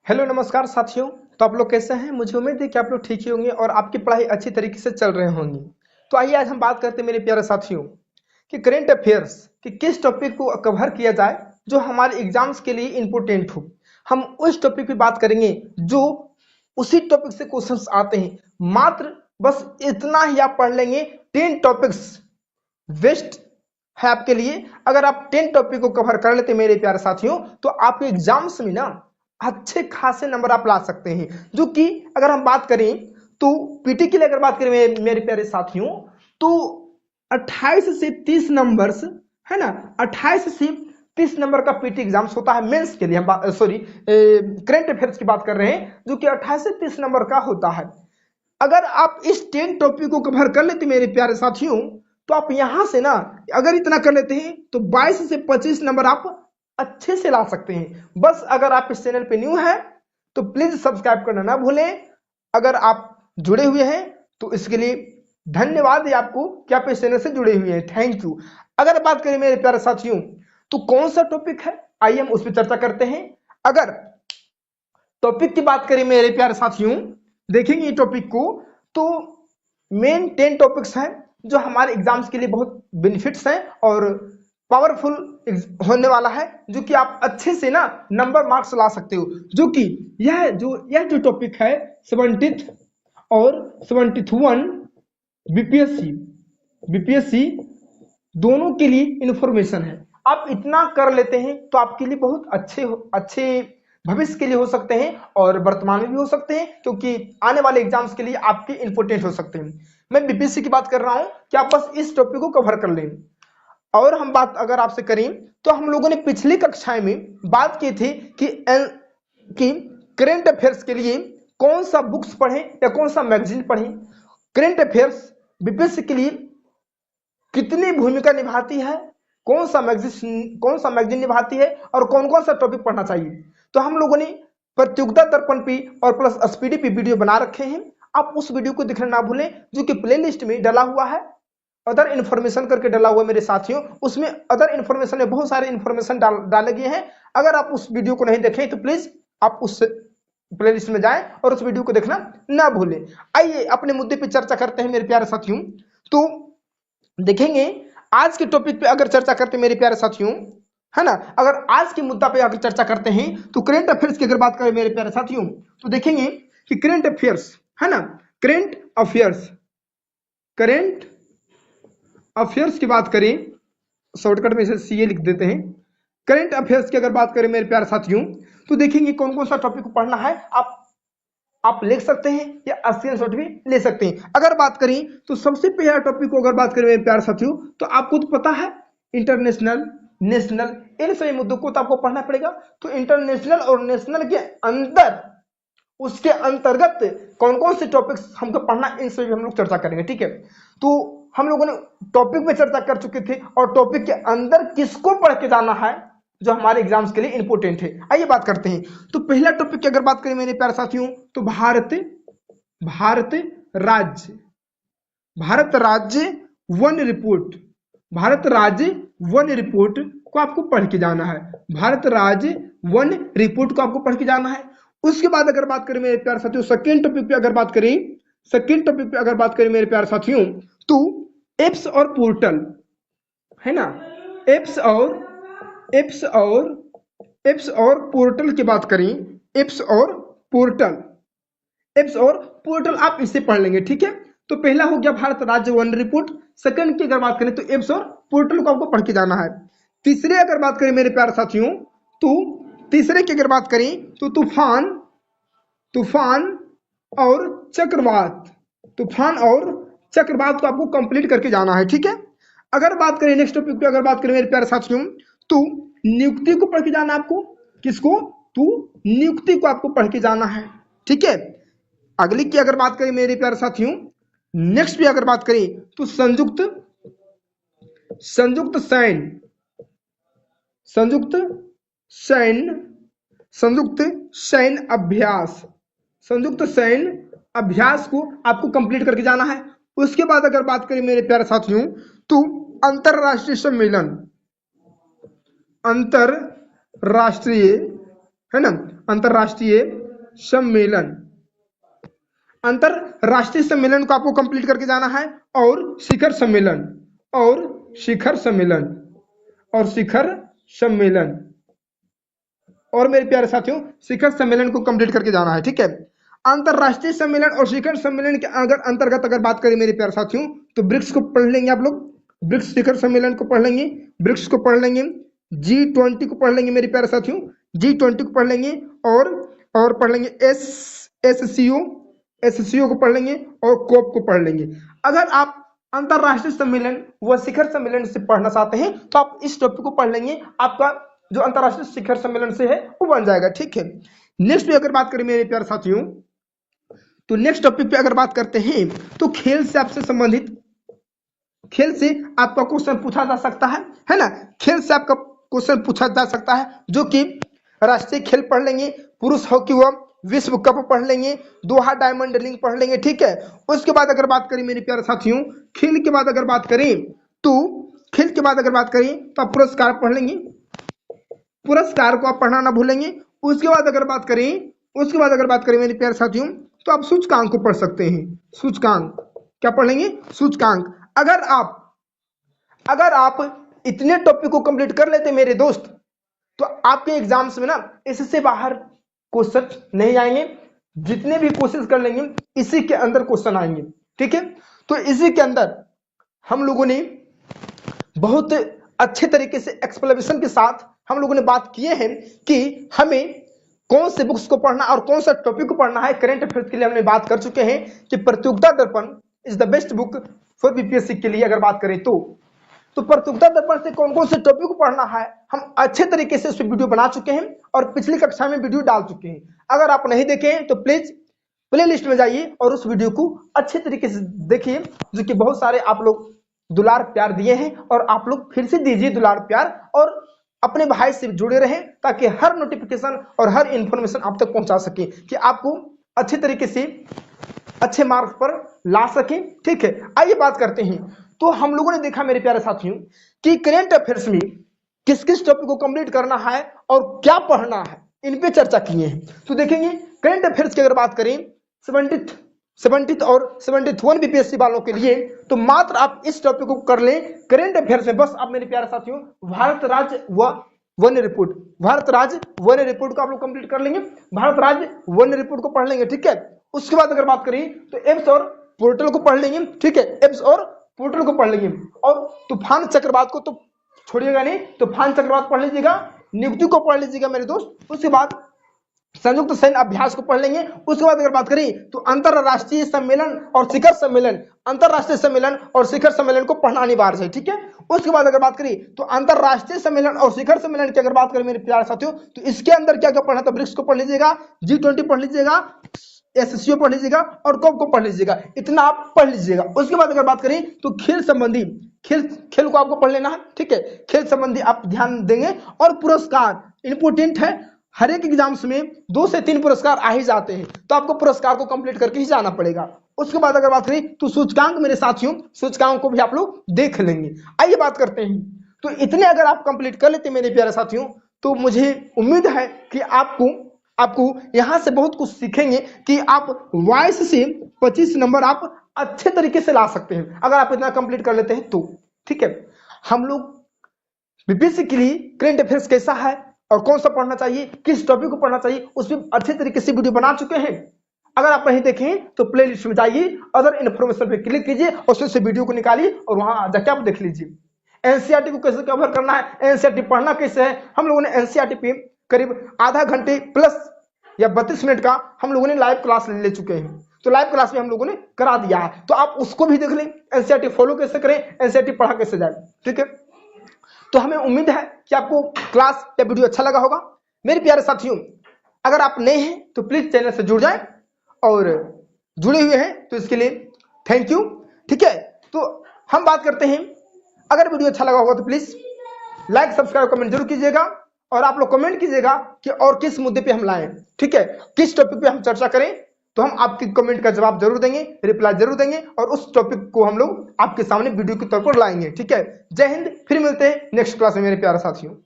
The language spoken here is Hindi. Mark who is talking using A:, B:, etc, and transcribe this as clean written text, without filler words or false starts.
A: हेलो नमस्कार साथियों। तो आप लोग कैसे हैं? मुझे उम्मीद है कि आप लोग ठीक ही होंगे और आपकी पढ़ाई अच्छी तरीके से चल रहे होंगी। तो आइए आज हम बात करते हैं मेरे प्यारे साथियों कि करेंट अफेयर्स कि किस टॉपिक को कवर किया जाए जो हमारे एग्जाम्स के लिए इम्पोर्टेंट हो। हम उस टॉपिक पे बात करेंगे जो उसी टॉपिक से क्वेश्चंस आते हैं। मात्र बस इतना ही आप पढ़ लेंगे। 10 टॉपिक्स वेस्ट है आपके लिए। अगर आप 10 टॉपिक को कवर कर लेते मेरे प्यारे साथियों तो आपके एग्जाम्स में ना अच्छे खासे नंबर आप ला सकते हैं। जो कि अगर हम बात करें तो पीटी के लिए अगर बात करें मेरे प्यारे साथियों तो 28 से 30 नंबर्स है ना। 28 से 30 नंबर का पीटी एग्जाम्स होता है मेंस के लिए। हम सॉरी करंट अफेयर्स की बात कर रहे हैं जो कि 28 से 30 नंबर का होता है। अगर आप इस 10 टॉपिक को कवर कर लेते मेरे प्यारे साथियों तो आप यहां से ना अगर इतना कर लेते हैं तो 22 से 25 नंबर आप अच्छे से ला सकते हैं। बस अगर आप इस चैनल पे न्यू है तो प्लीज सब्सक्राइब करना ना भूलें। अगर आप जुड़े हुए हैं तो इसके लिए धन्यवाद है आपको कि आप इस चैनल से जुड़े हुए हैं। Thank you. अगर बात करें मेरे प्यारे साथियों तो कौन सा टॉपिक है आइए हम उस पर चर्चा करते हैं। अगर टॉपिक की बात करें मेरे प्यारे साथियों देखेंगे टॉपिक को तो मेन 10 टॉपिक्स हैं जो हमारे एग्जाम्स के लिए बहुत बेनिफिट्स हैं और पावरफुल होने वाला है जो कि आप अच्छे से ना नंबर मार्क्स ला सकते हो। जो कि यह जो टॉपिक है 70th और 71 बीपीएससी दोनों के लिए इंफॉर्मेशन है। आप इतना कर लेते हैं तो आपके लिए बहुत अच्छे भविष्य के लिए हो सकते हैं और वर्तमान में भी हो सकते हैं क्योंकि आने वाले एग्जाम्स के लिए आपके इंपोर्टेंट हो सकते हैं। मैं बीपीएससी की बात कर रहा हूं कि आप बस इस टॉपिक को कवर कर लें। और हम बात अगर आपसे करें तो हम लोगों ने पिछली कक्षाएं में बात की थी कि करंट अफेयर्स के लिए कौन सा बुक्स पढ़ें या कौन सा मैगजीन पढ़ें। करंट अफेयर्स बीपीएससी के लिए कितनी भूमिका निभाती है, कौन सा मैगजीन निभाती है और कौन कौन सा टॉपिक पढ़ना चाहिए। तो हम लोगों ने प्रतियोगिता दर्पण पे और प्लस एसपीडी पे वीडियो बना रखे हैं। आप उस वीडियो को देखना ना भूलें जो कि प्लेलिस्ट में डला हुआ है। अदर इन्फॉर्मेशन करके डला हुआ मेरे साथियों, उसमें अदर इन्फॉर्मेशन में बहुत सारे इन्फॉर्मेशन डाले गए हैं। अगर आप उस वीडियो को नहीं देखें तो प्लीज आप उस प्लेलिस्ट में जाएं और उस वीडियो को देखना ना भूलें। आइए अपने मुद्दे पे चर्चा करते हैं मेरे प्यारे साथियों। तो देखेंगे आज के टॉपिक पे अगर चर्चा करते हैं मेरे प्यारे साथियों है ना। अगर आज के मुद्दा पे अगर चर्चा करते हैं तो करंट अफेयर्स की अगर बात करें मेरे प्यारे साथियों तो देखेंगे कि करंट अफेयर्स है ना। करंट अफेयर्स की बात करें शॉर्टकट में इसे सीए लिख देते हैं। करंट अफेयर्स की अगर बात करें मेरे प्यारे साथियों तो देखेंगे कौन कौन सा टॉपिक पढ़ना है। आप लिख सकते हैं या स्क्रीनशॉट भी ले सकते हैं। अगर बात करें तो सबसे पहला टॉपिक को अगर बात करें मेरे प्यारे साथियों तो आपको तो पता है इंटरनेशनल नेशनल इन सभी मुद्दों को तो आपको पढ़ना पड़ेगा। तो इंटरनेशनल और नेशनल के अंदर उसके अंतर्गत कौन कौन से टॉपिक्स हमको पढ़ना इन सभी हम लोग चर्चा करेंगे। ठीक है। तो हम लोगों ने टॉपिक पे चर्चा कर चुके थे और टॉपिक के अंदर किसको पढ़ के जाना है जो हमारे एग्जाम्स के लिए इंपोर्टेंट है। आइए बात करते हैं। तो पहला टॉपिक की अगर बात करें मेरे प्यारे साथियों तो भारत राज्य वन रिपोर्ट को आपको पढ़ के जाना है। भारत राज्य वन रिपोर्ट को आपको पढ़ के जाना है। उसके बाद अगर बात करें मेरे प्यारे साथियों सेकंड टॉपिक पे अगर बात करें मेरे प्यारे साथियों तो एप्स और पोर्टल है ना। एप्स और पोर्टल की बात करें एप्स और पोर्टल आप इसे पढ़ लेंगे। ठीक है। तो पहला हो गया भारत राज्य वन रिपोर्ट। सेकंड की अगर बात करें तो एप्स और पोर्टल को आपको पढ़ के जाना है। तीसरे अगर बात करें मेरे प्यारे साथियों तो तीसरे की अगर बात करें तो तूफान और चक्रवात को आपको कंप्लीट करके जाना है। ठीक है। अगर बात करें नेक्स्ट टॉपिक पे अगर बात करें मेरे प्यारे साथियों तो नियुक्ति को पढ़ के जाना आपको। किसको? तो नियुक्ति को आपको पढ़ के जाना है। ठीक है। अगली की अगर बात करें मेरे प्यारे साथियों नेक्स्ट पे अगर बात करें तो संयुक्त सैन्य अभ्यास को आपको कंप्लीट करके जाना है। उसके बाद अगर बात करें मेरे प्यारे साथियों तो अंतरराष्ट्रीय सम्मेलन अंतरराष्ट्रीय सम्मेलन, अंतरराष्ट्रीय सम्मेलन को आपको कंप्लीट करके जाना है, और शिखर सम्मेलन, और शिखर सम्मेलन, और शिखर सम्मेलन, और मेरे प्यारे साथियों शिखर सम्मेलन को कंप्लीट करके जाना है। ठीक है, अंतरराष्ट्रीय सम्मेलन और शिखर सम्मेलन के अंतर्गत अगर बात करें मेरे प्यारे साथियों, तो ब्रिक्स को पढ़ लेंगे आप लोग, ब्रिक्स शिखर सम्मेलन को पढ़ लेंगे, ब्रिक्स को पढ़ लेंगे, G20 को पढ़ लेंगे मेरे प्यारे साथियों, G20 को पढ़ लेंगे, और पढ़ लेंगे SCO को पढ़ लेंगे, और कोप को पढ़ लेंगे। अगर आप अंतरराष्ट्रीय सम्मेलन व शिखर सम्मेलन से पढ़ना चाहते हैं तो आप इस टॉपिक को पढ़ लेंगे, आपका जो अंतरराष्ट्रीय शिखर सम्मेलन से है वो बन जाएगा। ठीक है, नेक्स्ट पे अगर बात करें मेरे प्यारे साथियों, तो नेक्स्ट टॉपिक पे अगर बात करते हैं तो खेल से आपसे संबंधित, खेल से आपका क्वेश्चन पूछा जा सकता है ना, खेल से आपका क्वेश्चन पूछा जा सकता है, जो कि राष्ट्रीय खेल पढ़ लेंगे, पुरुष हॉकी व विश्व कप पढ़ लेंगे, दोहा डायमंड लीग पढ़ लेंगे। ठीक है, उसके बाद अगर बात करें मेरे प्यारे साथियों, खेल के बाद अगर बात करें तो आप पुरस्कार पढ़ लेंगे, पुरस्कार को आप पढ़ना ना भूलेंगे। उसके बाद अगर बात करें मेरे प्यारे साथियों, तो आप सूचकांक को पढ़ सकते हैं, सूचकांक क्या पढ़ लेंगे, सूचकांक। अगर आप इतने टॉपिक को कंप्लीट कर लेते मेरे दोस्त, तो आपके एग्जाम्स में ना इससे बाहर क्वेश्चन नहीं आएंगे, जितने भी कोशिश कर लेंगे इसी के अंदर क्वेश्चन आएंगे। ठीक है, तो इसी के अंदर हम लोगों ने बहुत अच्छे तरीके से एक्सप्लेनेशन के साथ हम लोगों ने बात किए हैं कि हमें कौन से बुक्स को पढ़ना और कौन सा टॉपिक को पढ़ना है। करंट अफेयर्स के लिए हमने बात कर चुके हैं कि प्रतियोगिता दर्पण is the best book for BPSC के लिए अगर बात करें तो प्रतियोगिता दर्पण से कौन कौन से टॉपिक को पढ़ना है हम अच्छे तरीके से उस पर वीडियो बना चुके हैं और पिछली कक्षा में वीडियो डाल चुके हैं। अगर आप नहीं देखे हैं तो प्लीज प्ले लिस्ट में जाइए और उस वीडियो को अच्छे तरीके से देखिए, जो कि बहुत सारे आप लोग दुलार प्यार दिए हैं, और आप लोग फिर से दीजिए दुलार प्यार और अपने भाई से जुड़े रहें, ताकि हर नोटिफिकेशन और हर इंफॉर्मेशन आप तक पहुंचा सके, कि आपको अच्छे तरीके से अच्छे मार्क्स पर ला सके। ठीक है, आइए बात करते हैं। तो हम लोगों ने देखा मेरे प्यारे साथियों कि करंट अफेयर्स में किस किस टॉपिक को कंप्लीट करना है और क्या पढ़ना है, इन पे चर्चा किए हैं। तो देखेंगे करंट अफेयर्स की अगर बात करें 70th और 71 बीपीएससी वालों के लिए, तो मात्र आप इस टॉपिक को कर लें करंट अफेयर्स में। बस आप मेरे प्यारे साथियों भारत राज्य व वन रिपोर्ट, भारत राज्य वन रिपोर्ट को आप लोग कंप्लीट कर लेंगे, भारत राज्य वन रिपोर्ट को पढ़ लेंगे। ठीक है, उसके बाद अगर बात करें तो एब्स और पोर्टल को पढ़ लेंगे। ठीक है, एब्स और पोर्टल को पढ़ लेंगे, और तूफान चक्रवात को तो छोड़िएगा नहीं, तूफान चक्रवात पढ़ लीजिएगा, नियुक्ति को पढ़ लीजिएगा मेरे दोस्त। उसके बाद संयुक्त सैन्य अभ्यास को पढ़ लेंगे। उसके बाद अगर बात करें तो अंतरराष्ट्रीय सम्मेलन और शिखर सम्मेलन, अंतरराष्ट्रीय सम्मेलन और शिखर सम्मेलन को पढ़ना अनिवार्य है। ठीक है, उसके बाद अगर बात करें तो अंतरराष्ट्रीय सम्मेलन और शिखर सम्मेलन की अगर बात करें मेरे प्यारे साथियों, तो इसके अंदर क्या क्या पढ़ना था, ब्रिक्स को पढ़ लीजिएगा, G20 पढ़ लीजिएगा, SCO पढ़ लीजिएगा, और कोप को पढ़ लीजिएगा, इतना आप पढ़ लीजिएगा। उसके बाद अगर बात करें तो खेल संबंधी, खेल को आपको पढ़ लेना है। ठीक है, खेल संबंधी आप ध्यान देंगे, और पुरस्कार इंपोर्टेंट है, हर एक एग्जाम्स में 2 से 3 पुरस्कार आ ही जाते हैं, तो आपको पुरस्कार को कंप्लीट करके ही जाना पड़ेगा। उसके बाद अगर बात करें तो सूचकांक मेरे साथियों, सूचकांक को भी आप लोग देख लेंगे। आइए बात करते हैं, तो इतने अगर आप कंप्लीट कर लेते मेरे प्यारे साथियों, तो मुझे उम्मीद है कि आपको यहां से बहुत कुछ सीखेंगे कि आप 22 से 25 नंबर आप अच्छे तरीके से ला सकते हैं, अगर आप इतना कंप्लीट कर लेते हैं तो। ठीक है, हम लोग बीपीएससी के लिए करंट अफेयर्स कैसा है और कौन सा पढ़ना चाहिए, किस टॉपिक को पढ़ना चाहिए, उस पर अच्छे तरीके से वीडियो बना चुके हैं। अगर आप नहीं देखें तो प्ले लिस्ट में जाइए, अदर इन्फॉर्मेशन पे क्लिक कीजिए और उसमें से वीडियो को निकालिए और वहां जाके आप देख लीजिए। एनसीईआरटी को कैसे कवर करना है, एनसीईआरटी पढ़ना कैसे है, हम लोगों ने एनसीईआरटी पे करीब आधा घंटे प्लस या 32 मिनट का हम लोगों ने लाइव क्लास ले चुके हैं, तो लाइव क्लास में हम लोगों ने करा दिया है, तो आप उसको भी देख लें, एनसीईआरटी फॉलो कैसे करें, एनसीईआरटी पढ़ा कैसे जाए। ठीक है, तो हमें उम्मीद है कि आपको क्लास या वीडियो अच्छा लगा होगा। मेरे प्यारे साथियों, अगर आप नए हैं तो प्लीज चैनल से जुड़ जाएं, और जुड़े हुए हैं तो इसके लिए थैंक यू। ठीक है, तो हम बात करते हैं, अगर वीडियो अच्छा लगा होगा तो प्लीज लाइक सब्सक्राइब कमेंट जरूर कीजिएगा, और आप लोग कमेंट कीजिएगा कि और किस मुद्दे पे हम लाएं। ठीक है, किस टॉपिक पे हम चर्चा करें, तो हम आपकी कमेंट का जवाब जरूर देंगे, रिप्लाई जरूर देंगे, और उस टॉपिक को हम लोग आपके सामने वीडियो के तौर पर लाएंगे। ठीक है, जय हिंद, फिर मिलते हैं नेक्स्ट क्लास में मेरे प्यारे साथियों।